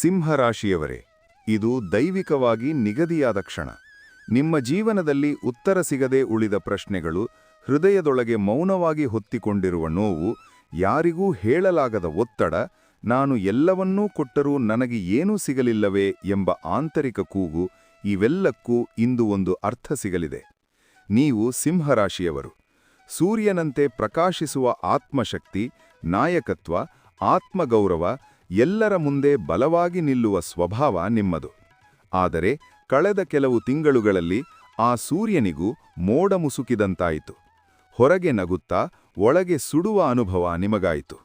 ಸಿಂಹರಾಶಿಯವರೇ, ಇದು ದೈವಿಕವಾಗಿ ನಿಗದಿಯಾದ ಕ್ಷಣ. ನಿಮ್ಮ ಜೀವನದಲ್ಲಿ ಉತ್ತರ ಸಿಗದೆ ಉಳಿದ ಪ್ರಶ್ನೆಗಳು, ಹೃದಯದೊಳಗೆ ಮೌನವಾಗಿ ಹೊತ್ತಿಕೊಂಡಿರುವ ನೋವು, ಯಾರಿಗೂ ಹೇಳಲಾಗದ ಒತ್ತಡ, ನಾನು ಎಲ್ಲವನ್ನೂ ಕೊಟ್ಟರೂ ನನಗೆ ಏನೂ ಸಿಗಲಿಲ್ಲವೇ ಎಂಬ ಆಂತರಿಕ ಕೂಗು, ಇವೆಲ್ಲಕ್ಕೂ ಇಂದು ಒಂದು ಅರ್ಥ ಸಿಗಲಿದೆ. ನೀವು ಸಿಂಹರಾಶಿಯವರು. ಸೂರ್ಯನಂತೆ ಪ್ರಕಾಶಿಸುವ ಆತ್ಮಶಕ್ತಿ, ನಾಯಕತ್ವ, ಆತ್ಮಗೌರವ, ಎಲ್ಲರ ಮುಂದೆ ಬಲವಾಗಿ ನಿಲ್ಲುವ ಸ್ವಭಾವ ನಿಮ್ಮದು. ಆದರೆ ಕಳೆದ ಕೆಲವು ತಿಂಗಳುಗಳಲ್ಲಿ ಆ ಸೂರ್ಯನಿಗೂ ಮೋಡ ಮುಸುಕಿದಂತಾಯಿತು. ಹೊರಗೆ ನಗುತ್ತಾ ಒಳಗೆ ಸುಡುವ ಅನುಭವ ನಿಮಗಾಯಿತು.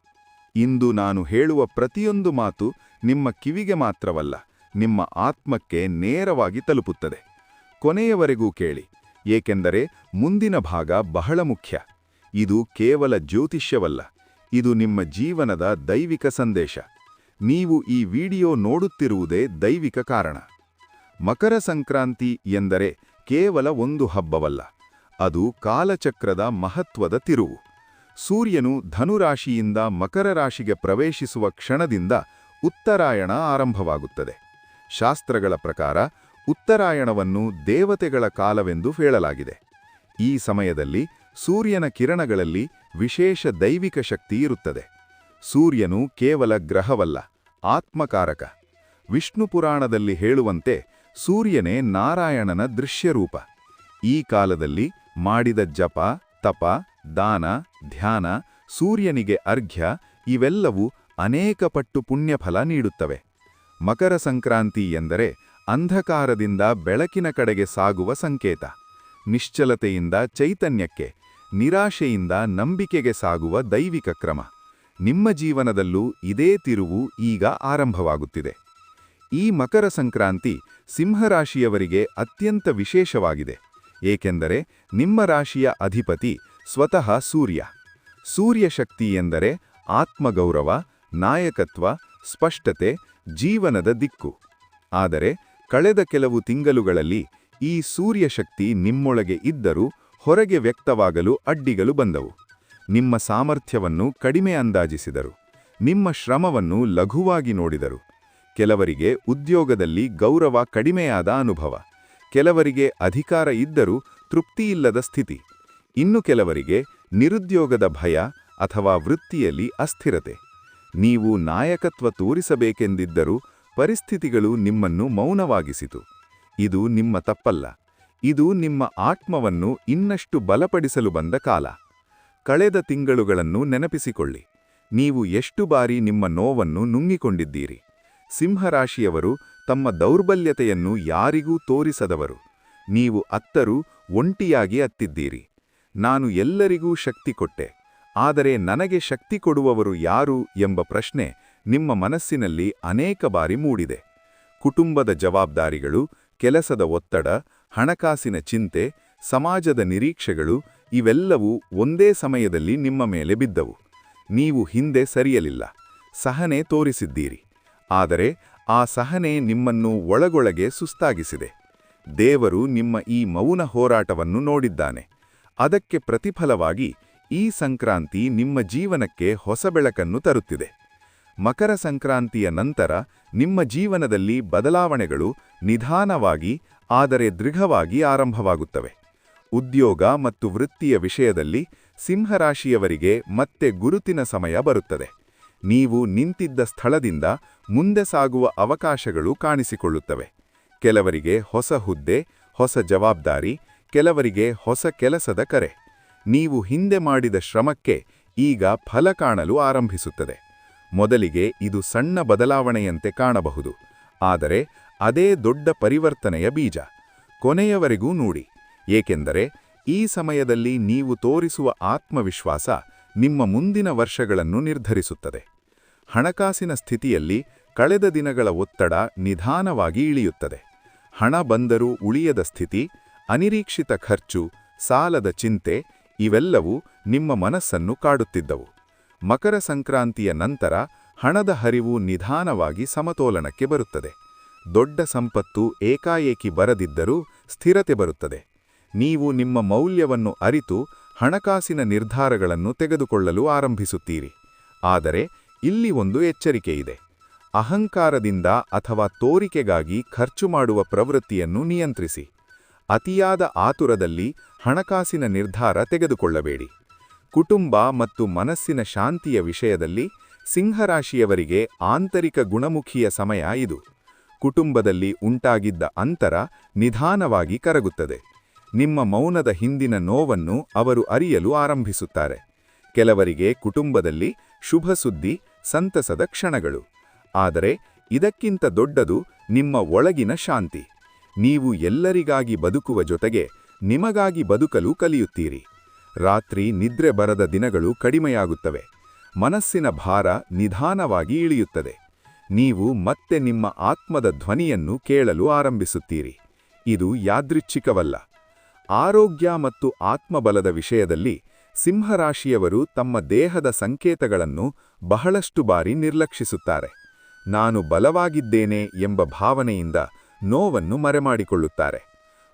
ಇಂದು ನಾನು ಹೇಳುವ ಪ್ರತಿಯೊಂದು ಮಾತು ನಿಮ್ಮ ಕಿವಿಗೆ ಮಾತ್ರವಲ್ಲ, ನಿಮ್ಮ ಆತ್ಮಕ್ಕೆ ನೇರವಾಗಿ ತಲುಪುತ್ತದೆ. ಕೊನೆಯವರೆಗೂ ಕೇಳಿ, ಏಕೆಂದರೆ ಮುಂದಿನ ಭಾಗ ಬಹಳ ಮುಖ್ಯ. ಇದು ಕೇವಲ ಜ್ಯೋತಿಷ್ಯವಲ್ಲ, ಇದು ನಿಮ್ಮ ಜೀವನದ ದೈವಿಕ ಸಂದೇಶ. ನೀವು ಈ ವಿಡಿಯೋ ನೋಡುತ್ತಿರುವುದೇ ದೈವಿಕ ಕಾರಣ. ಮಕರ ಸಂಕ್ರಾಂತಿ ಎಂದರೆ ಕೇವಲ ಒಂದು ಹಬ್ಬವಲ್ಲ, ಅದು ಕಾಲಚಕ್ರದ ಮಹತ್ವದ ತಿರುವು. ಸೂರ್ಯನು ಧನುರಾಶಿಯಿಂದ ಮಕರ ರಾಶಿಗೆ ಪ್ರವೇಶಿಸುವ ಕ್ಷಣದಿಂದ ಉತ್ತರಾಯಣ ಆರಂಭವಾಗುತ್ತದೆ. ಶಾಸ್ತ್ರಗಳ ಪ್ರಕಾರ ಉತ್ತರಾಯಣವನ್ನು ದೇವತೆಗಳ ಕಾಲವೆಂದು ಹೇಳಲಾಗಿದೆ. ಈ ಸಮಯದಲ್ಲಿ ಸೂರ್ಯನ ಕಿರಣಗಳಲ್ಲಿ ವಿಶೇಷ ದೈವಿಕ ಶಕ್ತಿ ಇರುತ್ತದೆ. ಸೂರ್ಯನು ಕೇವಲ ಗ್ರಹವಲ್ಲ, ಆತ್ಮಕಾರಕ. ವಿಷ್ಣು ಪುರಾಣದಲ್ಲಿ ಹೇಳುವಂತೆ ಸೂರ್ಯನೇ ನಾರಾಯಣನ ದೃಶ್ಯರೂಪ. ಈ ಕಾಲದಲ್ಲಿ ಮಾಡಿದ ಜಪ, ತಪ, ದಾನ, ಧ್ಯಾನ, ಸೂರ್ಯನಿಗೆ ಅರ್ಘ್ಯ, ಇವೆಲ್ಲವೂ ಅನೇಕ ಪಟ್ಟು ಪುಣ್ಯಫಲ ನೀಡುತ್ತವೆ. ಮಕರ ಸಂಕ್ರಾಂತಿ ಎಂದರೆ ಅಂಧಕಾರದಿಂದ ಬೆಳಕಿನ ಕಡೆಗೆ ಸಾಗುವ ಸಂಕೇತ. ನಿಶ್ಚಲತೆಯಿಂದ ಚೈತನ್ಯಕ್ಕೆ, ನಿರಾಶೆಯಿಂದ ನಂಬಿಕೆಗೆ ಸಾಗುವ ದೈವಿಕ ಕ್ರಮ. ನಿಮ್ಮ ಜೀವನದಲ್ಲೂ ಇದೇ ತಿರುವು ಈಗ ಆರಂಭವಾಗುತ್ತಿದೆ. ಈ ಮಕರ ಸಂಕ್ರಾಂತಿ ಸಿಂಹರಾಶಿಯವರಿಗೆ ಅತ್ಯಂತ ವಿಶೇಷವಾಗಿದೆ, ಏಕೆಂದರೆ ನಿಮ್ಮ ರಾಶಿಯ ಅಧಿಪತಿ ಸ್ವತಃ ಸೂರ್ಯ. ಸೂರ್ಯ ಶಕ್ತಿ ಎಂದರೆ ಆತ್ಮಗೌರವ, ನಾಯಕತ್ವ, ಸ್ಪಷ್ಟತೆ, ಜೀವನದ ದಿಕ್ಕು. ಆದರೆ ಕಳೆದ ಕೆಲವು ತಿಂಗಳುಗಳಲ್ಲಿ ಈ ಸೂರ್ಯ ಶಕ್ತಿ ನಿಮ್ಮೊಳಗೆ ಇದ್ದರೂ ಹೊರಗೆ ವ್ಯಕ್ತವಾಗಲು ಅಡ್ಡಿಗಳು ಬಂದವು. ನಿಮ್ಮ ಸಾಮರ್ಥ್ಯವನ್ನು ಕಡಿಮೆ ಅಂದಾಜಿಸಿದರು, ನಿಮ್ಮ ಶ್ರಮವನ್ನು ಲಘುವಾಗಿ ನೋಡಿದರು. ಕೆಲವರಿಗೆ ಉದ್ಯೋಗದಲ್ಲಿ ಗೌರವ ಕಡಿಮೆಯಾದ ಅನುಭವ, ಕೆಲವರಿಗೆ ಅಧಿಕಾರ ಇದ್ದರೂ ತೃಪ್ತಿಯಿಲ್ಲದ ಸ್ಥಿತಿ, ಇನ್ನು ಕೆಲವರಿಗೆ ನಿರುದ್ಯೋಗದ ಭಯ ಅಥವಾ ವೃತ್ತಿಯಲ್ಲಿ ಅಸ್ಥಿರತೆ. ನೀವು ನಾಯಕತ್ವ ತೋರಿಸಬೇಕೆಂದಿದ್ದರೂ ಪರಿಸ್ಥಿತಿಗಳು ನಿಮ್ಮನ್ನು ಮೌನವಾಗಿಸಿತು. ಇದು ನಿಮ್ಮ ತಪ್ಪಲ್ಲ, ಇದು ನಿಮ್ಮ ಆತ್ಮವನ್ನು ಇನ್ನಷ್ಟು ಬಲಪಡಿಸಲು ಬಂದ ಕಾಲ. ಕಳೆದ ತಿಂಗಳುಗಳನ್ನು ನೆನಪಿಸಿಕೊಳ್ಳಿ. ನೀವು ಎಷ್ಟು ಬಾರಿ ನಿಮ್ಮ ನೋವನ್ನು ನುಂಗಿಕೊಂಡಿದ್ದೀರಿ. ಸಿಂಹರಾಶಿಯವರು ತಮ್ಮ ದೌರ್ಬಲ್ಯತೆಯನ್ನು ಯಾರಿಗೂ ತೋರಿಸದವರು. ನೀವು ಅತ್ತರೂ ಒಂಟಿಯಾಗಿ ಅತ್ತಿದ್ದೀರಿ. ನಾನು ಎಲ್ಲರಿಗೂ ಶಕ್ತಿ ಕೊಟ್ಟೆ, ಆದರೆ ನನಗೆ ಶಕ್ತಿ ಕೊಡುವವರು ಯಾರು ಎಂಬ ಪ್ರಶ್ನೆ ನಿಮ್ಮ ಮನಸ್ಸಿನಲ್ಲಿ ಅನೇಕ ಬಾರಿ ಮೂಡಿದೆ. ಕುಟುಂಬದ ಜವಾಬ್ದಾರಿಗಳು, ಕೆಲಸದ ಒತ್ತಡ, ಹಣಕಾಸಿನ ಚಿಂತೆ, ಸಮಾಜದ ನಿರೀಕ್ಷೆಗಳು, ಇವೆಲ್ಲವೂ ಒಂದೇ ಸಮಯದಲ್ಲಿ ನಿಮ್ಮ ಮೇಲೆ ಬಿದ್ದವು. ನೀವು ಹಿಂದೆ ಸರಿಯಲಿಲ್ಲ, ಸಹನೆ ತೋರಿಸಿದ್ದೀರಿ. ಆದರೆ ಆ ಸಹನೆ ನಿಮ್ಮನ್ನು ಒಳಗೊಳಗೆ ಸುಸ್ತಾಗಿಸಿದೆ. ದೇವರು ನಿಮ್ಮ ಈ ಮೌನ ಹೋರಾಟವನ್ನು ನೋಡಿದ್ದಾನೆ. ಅದಕ್ಕೆ ಪ್ರತಿಫಲವಾಗಿ ಈ ಸಂಕ್ರಾಂತಿ ನಿಮ್ಮ ಜೀವನಕ್ಕೆ ಹೊಸ ಬೆಳಕನ್ನು ತರುತ್ತಿದೆ. ಮಕರ ಸಂಕ್ರಾಂತಿಯ ನಂತರ ನಿಮ್ಮ ಜೀವನದಲ್ಲಿ ಬದಲಾವಣೆಗಳು ನಿಧಾನವಾಗಿ ಆದರೆ ದೃಢವಾಗಿ ಆರಂಭವಾಗುತ್ತವೆ. ಉದ್ಯೋಗ ಮತ್ತು ವೃತ್ತಿಯ ವಿಷಯದಲ್ಲಿ ಸಿಂಹರಾಶಿಯವರಿಗೆ ಮತ್ತೆ ಗುರುತಿನ ಸಮಯ ಬರುತ್ತದೆ. ನೀವು ನಿಂತಿದ್ದ ಸ್ಥಳದಿಂದ ಮುಂದೆ ಸಾಗುವ ಅವಕಾಶಗಳು ಕಾಣಿಸಿಕೊಳ್ಳುತ್ತವೆ. ಕೆಲವರಿಗೆ ಹೊಸ ಹುದ್ದೆ, ಹೊಸ ಜವಾಬ್ದಾರಿ, ಕೆಲವರಿಗೆ ಹೊಸ ಕೆಲಸದ ಕರೆ. ನೀವು ಹಿಂದೆ ಮಾಡಿದ ಶ್ರಮಕ್ಕೆ ಈಗ ಫಲ ಕಾಣಲು ಆರಂಭಿಸುತ್ತದೆ. ಮೊದಲಿಗೆ ಇದು ಸಣ್ಣ ಬದಲಾವಣೆಯಂತೆ ಕಾಣಬಹುದು, ಆದರೆ ಅದೇ ದೊಡ್ಡ ಪರಿವರ್ತನೆಯ ಬೀಜ. ಕೊನೆಯವರೆಗೂ ನೋಡಿ, ಏಕೆಂದರೆ ಈ ಸಮಯದಲ್ಲಿ ನೀವು ತೋರಿಸುವ ಆತ್ಮವಿಶ್ವಾಸ ನಿಮ್ಮ ಮುಂದಿನ ವರ್ಷಗಳನ್ನು ನಿರ್ಧರಿಸುತ್ತದೆ. ಹಣಕಾಸಿನ ಸ್ಥಿತಿಯಲ್ಲಿ ಕಳೆದ ದಿನಗಳ ಒತ್ತಡ ನಿಧಾನವಾಗಿ ಇಳಿಯುತ್ತದೆ. ಹಣ ಬಂದರೂ ಉಳಿಯದ ಸ್ಥಿತಿ, ಅನಿರೀಕ್ಷಿತ ಖರ್ಚು, ಸಾಲದ ಚಿಂತೆ, ಇವೆಲ್ಲವೂ ನಿಮ್ಮ ಮನಸ್ಸನ್ನು ಕಾಡುತ್ತಿದ್ದವು. ಮಕರ ಸಂಕ್ರಾಂತಿಯ ನಂತರ ಹಣದ ಹರಿವು ನಿಧಾನವಾಗಿ ಸಮತೋಲನಕ್ಕೆ ಬರುತ್ತದೆ. ದೊಡ್ಡ ಸಂಪತ್ತು ಏಕಾಏಕಿ ಬರದಿದ್ದರೂ ಸ್ಥಿರತೆ ಬರುತ್ತದೆ. ನೀವು ನಿಮ್ಮ ಮೌಲ್ಯವನ್ನು ಅರಿತು ಹಣಕಾಸಿನ ನಿರ್ಧಾರಗಳನ್ನು ತೆಗೆದುಕೊಳ್ಳಲು ಆರಂಭಿಸುತ್ತೀರಿ. ಆದರೆ ಇಲ್ಲಿ ಒಂದು ಎಚ್ಚರಿಕೆಯಿದೆ. ಅಹಂಕಾರದಿಂದ ಅಥವಾ ತೋರಿಕೆಗಾಗಿ ಖರ್ಚು ಮಾಡುವ ಪ್ರವೃತ್ತಿಯನ್ನು ನಿಯಂತ್ರಿಸಿ. ಅತಿಯಾದ ಆತುರದಲ್ಲಿ ಹಣಕಾಸಿನ ನಿರ್ಧಾರ ತೆಗೆದುಕೊಳ್ಳಬೇಡಿ. ಕುಟುಂಬ ಮತ್ತು ಮನಸ್ಸಿನ ಶಾಂತಿಯ ವಿಷಯದಲ್ಲಿ ಸಿಂಹರಾಶಿಯವರಿಗೆ ಆಂತರಿಕ ಗುಣಮುಖಿಯ ಸಮಯ ಇದು. ಕುಟುಂಬದಲ್ಲಿ ಉಂಟಾಗಿದ್ದ ಅಂತರ ನಿಧಾನವಾಗಿ ಕರಗುತ್ತದೆ. ನಿಮ್ಮ ಮೌನದ ಹಿಂದಿನ ನೋವನ್ನು ಅವರು ಅರಿಯಲು ಆರಂಭಿಸುತ್ತಾರೆ. ಕೆಲವರಿಗೆ ಕುಟುಂಬದಲ್ಲಿ ಶುಭ ಸುದ್ದಿ, ಸಂತಸದ ಕ್ಷಣಗಳು. ಆದರೆ ಇದಕ್ಕಿಂತ ದೊಡ್ಡದು ನಿಮ್ಮ ಒಳಗಿನ ಶಾಂತಿ. ನೀವು ಎಲ್ಲರಿಗಾಗಿ ಬದುಕುವ ಜೊತೆಗೆ ನಿಮಗಾಗಿ ಬದುಕಲು ಕಲಿಯುತ್ತೀರಿ. ರಾತ್ರಿ ನಿದ್ರೆ ಬರದ ದಿನಗಳು ಕಡಿಮೆಯಾಗುತ್ತವೆ. ಮನಸ್ಸಿನ ಭಾರ ನಿಧಾನವಾಗಿ ಇಳಿಯುತ್ತದೆ. ನೀವು ಮತ್ತೆ ನಿಮ್ಮ ಆತ್ಮದ ಧ್ವನಿಯನ್ನು ಕೇಳಲು ಆರಂಭಿಸುತ್ತೀರಿ. ಇದು ಯಾದೃಚ್ಛಿಕವಲ್ಲ. ಆರೋಗ್ಯ ಮತ್ತು ಆತ್ಮಬಲದ ವಿಷಯದಲ್ಲಿ ಸಿಂಹರಾಶಿಯವರು ತಮ್ಮ ದೇಹದ ಸಂಕೇತಗಳನ್ನು ಬಹಳಷ್ಟು ಬಾರಿ ನಿರ್ಲಕ್ಷಿಸುತ್ತಾರೆ. ನಾನು ಬಲವಾಗಿದ್ದೇನೆ ಎಂಬ ಭಾವನೆಯಿಂದ ನೋವನ್ನು ಮರೆಮಾಡಿಕೊಳ್ಳುತ್ತಾರೆ.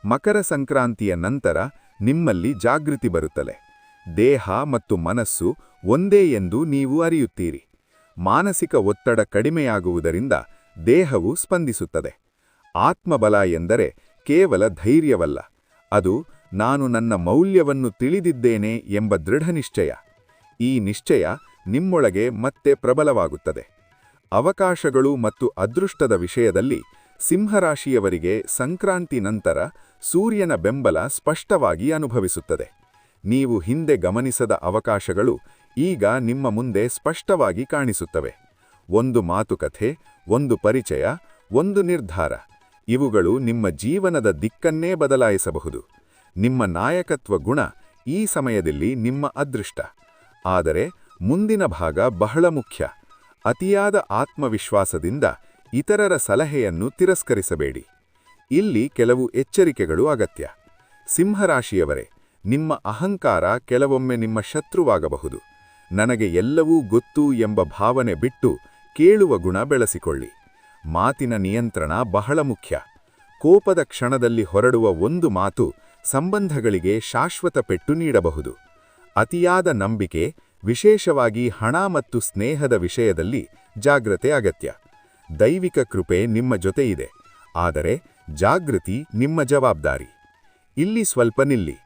ಮಕರ ಸಂಕ್ರಾಂತಿಯ ನಂತರ ನಿಮ್ಮಲ್ಲಿ ಜಾಗೃತಿ ಬರುತ್ತದೆ. ದೇಹ ಮತ್ತು ಮನಸ್ಸು ಒಂದೇ ಎಂದು ನೀವು ಅರಿಯುತ್ತೀರಿ. ಮಾನಸಿಕ ಒತ್ತಡ ಕಡಿಮೆಯಾಗುವುದರಿಂದ ದೇಹವು ಸ್ಪಂದಿಸುತ್ತದೆ. ಆತ್ಮಬಲ ಎಂದರೆ ಕೇವಲ ಧೈರ್ಯವಲ್ಲ, ಅದು ನಾನು ನನ್ನ ಮೌಲ್ಯವನ್ನು ತಿಳಿದಿದ್ದೇನೆ ಎಂಬ ದೃಢನಿಶ್ಚಯ. ಈ ನಿಶ್ಚಯ ನಿಮ್ಮೊಳಗೆ ಮತ್ತೆ ಪ್ರಬಲವಾಗುತ್ತದೆ. ಅವಕಾಶಗಳು ಮತ್ತು ಅದೃಷ್ಟದ ವಿಷಯದಲ್ಲಿ ಸಿಂಹರಾಶಿಯವರಿಗೆ ಸಂಕ್ರಾಂತಿ ನಂತರ ಸೂರ್ಯನ ಬೆಂಬಲ ಸ್ಪಷ್ಟವಾಗಿ ಅನುಭವಿಸುತ್ತದೆ. ನೀವು ಹಿಂದೆ ಗಮನಿಸದ ಅವಕಾಶಗಳು ಈಗ ನಿಮ್ಮ ಮುಂದೆ ಸ್ಪಷ್ಟವಾಗಿ ಕಾಣಿಸುತ್ತವೆ. ಒಂದು ಮಾತುಕತೆ, ಒಂದು ಪರಿಚಯ, ಒಂದು ನಿರ್ಧಾರ, ಇವುಗಳು ನಿಮ್ಮ ಜೀವನದ ದಿಕ್ಕನ್ನೇ ಬದಲಾಯಿಸಬಹುದು. ನಿಮ್ಮ ನಾಯಕತ್ವ ಗುಣ ಈ ಸಮಯದಲ್ಲಿ ನಿಮ್ಮ ಅದೃಷ್ಟ. ಆದರೆ ಮುಂದಿನ ಭಾಗ ಬಹಳ ಮುಖ್ಯ. ಅತಿಯಾದ ಆತ್ಮವಿಶ್ವಾಸದಿಂದ ಇತರರ ಸಲಹೆಯನ್ನು ತಿರಸ್ಕರಿಸಬೇಡಿ. ಇಲ್ಲಿ ಕೆಲವು ಎಚ್ಚರಿಕೆಗಳು ಅಗತ್ಯ. ಸಿಂಹರಾಶಿಯವರೇ, ನಿಮ್ಮ ಅಹಂಕಾರ ಕೆಲವೊಮ್ಮೆ ನಿಮ್ಮ ಶತ್ರುವಾಗಬಹುದು. ನನಗೆ ಎಲ್ಲವೂ ಗೊತ್ತು ಎಂಬ ಭಾವನೆ ಬಿಟ್ಟು ಕೇಳುವ ಗುಣ ಬೆಳೆಸಿಕೊಳ್ಳಿ. ಮಾತಿನ ನಿಯಂತ್ರಣ ಬಹಳ ಮುಖ್ಯ. ಕೋಪದ ಕ್ಷಣದಲ್ಲಿ ಹೊರಡುವ ಒಂದು ಮಾತು ಸಂಬಂಧಗಳಿಗೆ ಶಾಶ್ವತ ಪೆಟ್ಟು ನೀಡಬಹುದು. ಅತಿಯಾದ ನಂಬಿಕೆ, ವಿಶೇಷವಾಗಿ ಹಣ ಮತ್ತು ಸ್ನೇಹದ ವಿಷಯದಲ್ಲಿ ಜಾಗ್ರತೆ ಅಗತ್ಯ. ದೈವಿಕ ಕೃಪೆ ನಿಮ್ಮ ಜೊತೆ ಇದೆ, ಆದರೆ ಜಾಗೃತಿ ನಿಮ್ಮ ಜವಾಬ್ದಾರಿ. ಇಲ್ಲಿ ಸ್ವಲ್ಪ ನಿಲ್ಲಿ.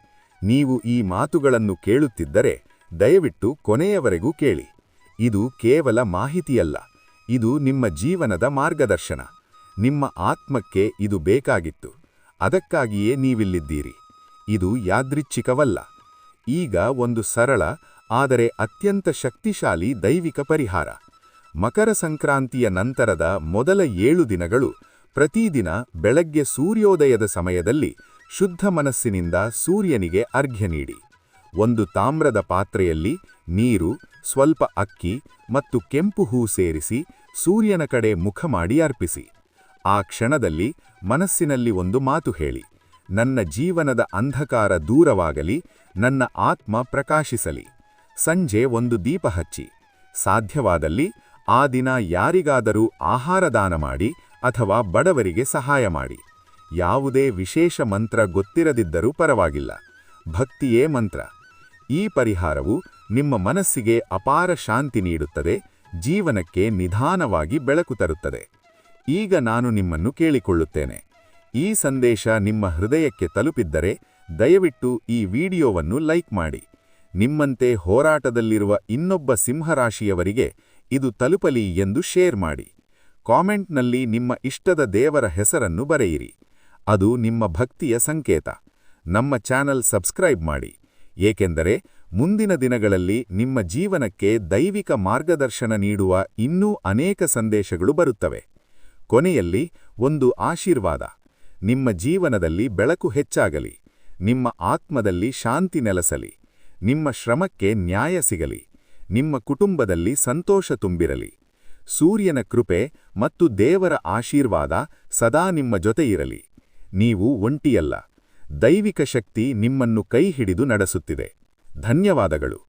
ನೀವು ಈ ಮಾತುಗಳನ್ನು ಕೇಳುತ್ತಿದ್ದರೆ ದಯವಿಟ್ಟು ಕೊನೆಯವರೆಗೂ ಕೇಳಿ. ಇದು ಕೇವಲ ಮಾಹಿತಿಯಲ್ಲ, ಇದು ನಿಮ್ಮ ಜೀವನದ ಮಾರ್ಗದರ್ಶನ. ನಿಮ್ಮ ಆತ್ಮಕ್ಕೆ ಇದು ಬೇಕಾಗಿತ್ತು, ಅದಕ್ಕಾಗಿಯೇ ನೀವಿಲ್ಲಿದ್ದೀರಿ. ಇದು ಯಾದೃಚ್ಛಿಕವಲ್ಲ. ಈಗ ಒಂದು ಸರಳ ಆದರೆ ಅತ್ಯಂತ ಶಕ್ತಿಶಾಲಿ ದೈವಿಕ ಪರಿಹಾರ. ಮಕರ ಸಂಕ್ರಾಂತಿಯ ನಂತರದ ಮೊದಲ 7 ದಿನಗಳು ಪ್ರತಿದಿನ ಬೆಳಗ್ಗೆ ಸೂರ್ಯೋದಯದ ಸಮಯದಲ್ಲಿ ಶುದ್ಧ ಮನಸ್ಸಿನಿಂದ ಸೂರ್ಯನಿಗೆ ಅರ್ಘ್ಯ ನೀಡಿ. ಒಂದು ತಾಮ್ರದ ಪಾತ್ರೆಯಲ್ಲಿ ನೀರು, ಸ್ವಲ್ಪ ಅಕ್ಕಿ ಮತ್ತು ಕೆಂಪು ಹೂ ಸೇರಿಸಿ ಸೂರ್ಯನ ಕಡೆ ಮುಖ ಮಾಡಿ ಅರ್ಪಿಸಿ. ಆ ಕ್ಷಣದಲ್ಲಿ ಮನಸ್ಸಿನಲ್ಲಿ ಒಂದು ಮಾತು ಹೇಳಿ: ನನ್ನ ಜೀವನದ ಅಂಧಕಾರ ದೂರವಾಗಲಿ, ನನ್ನ ಆತ್ಮ ಪ್ರಕಾಶಿಸಲಿ. ಸಂಜೆ ಒಂದು ದೀಪ ಹಚ್ಚಿ. ಸಾಧ್ಯವಾದಲ್ಲಿ ಆ ದಿನ ಯಾರಿಗಾದರೂ ಆಹಾರ ದಾನ ಮಾಡಿ ಅಥವಾ ಬಡವರಿಗೆ ಸಹಾಯ ಮಾಡಿ. ಯಾವುದೇ ವಿಶೇಷ ಮಂತ್ರ ಗೊತ್ತಿರದಿದ್ದರೂ ಪರವಾಗಿಲ್ಲ, ಭಕ್ತಿಯೇ ಮಂತ್ರ. ಈ ಪರಿಹಾರವು ನಿಮ್ಮ ಮನಸ್ಸಿಗೆ ಅಪಾರ ಶಾಂತಿ ನೀಡುತ್ತದೆ, ಜೀವನಕ್ಕೆ ನಿಧಾನವಾಗಿ ಬೆಳಕು ತರುತ್ತದೆ. ಈಗ ನಾನು ನಿಮ್ಮನ್ನು ಕೇಳಿಕೊಳ್ಳುತ್ತೇನೆ, ಈ ಸಂದೇಶ ನಿಮ್ಮ ಹೃದಯಕ್ಕೆ ತಲುಪಿದ್ದರೆ ದಯವಿಟ್ಟು ಈ ವಿಡಿಯೋವನ್ನು ಲೈಕ್ ಮಾಡಿ. ನಿಮ್ಮಂತೆ ಹೋರಾಟದಲ್ಲಿರುವ ಇನ್ನೊಬ್ಬ ಸಿಂಹರಾಶಿಯವರಿಗೆ ಇದು ತಲುಪಲಿ ಎಂದು ಶೇರ್ ಮಾಡಿ. ಕಾಮೆಂಟ್ನಲ್ಲಿ ನಿಮ್ಮ ಇಷ್ಟದ ದೇವರ ಹೆಸರನ್ನು ಬರೆಯಿರಿ, ಅದು ನಿಮ್ಮ ಭಕ್ತಿಯ ಸಂಕೇತ. ನಮ್ಮ ಚಾನೆಲ್ ಸಬ್ಸ್ಕ್ರೈಬ್ ಮಾಡಿ, ಏಕೆಂದರೆ ಮುಂದಿನ ದಿನಗಳಲ್ಲಿ ನಿಮ್ಮ ಜೀವನಕ್ಕೆ ದೈವಿಕ ಮಾರ್ಗದರ್ಶನ ನೀಡುವ ಇನ್ನೂ ಅನೇಕ ಸಂದೇಶಗಳು ಬರುತ್ತವೆ. ಕೊನೆಯಲ್ಲಿ ಒಂದು ಆಶೀರ್ವಾದ: ನಿಮ್ಮ ಜೀವನದಲ್ಲಿ ಬೆಳಕು ಹೆಚ್ಚಾಗಲಿ, ನಿಮ್ಮ ಆತ್ಮದಲ್ಲಿ ಶಾಂತಿ ನೆಲೆಸಲಿ, ನಿಮ್ಮ ಶ್ರಮಕ್ಕೆ ನ್ಯಾಯ ಸಿಗಲಿ, ನಿಮ್ಮ ಕುಟುಂಬದಲ್ಲಿ ಸಂತೋಷ ತುಂಬಿರಲಿ. ಸೂರ್ಯನ ಕೃಪೆ ಮತ್ತು ದೇವರ ಆಶೀರ್ವಾದ ಸದಾ ನಿಮ್ಮ ಜೊತೆ ಇರಲಿ. ನೀವು ಒಂಟಿಯಲ್ಲ, ದೈವಿಕ ಶಕ್ತಿ ನಿಮ್ಮನ್ನು ಕೈ ಹಿಡಿದು ನಡೆಸುತ್ತಿದೆ. ಧನ್ಯವಾದಗಳು.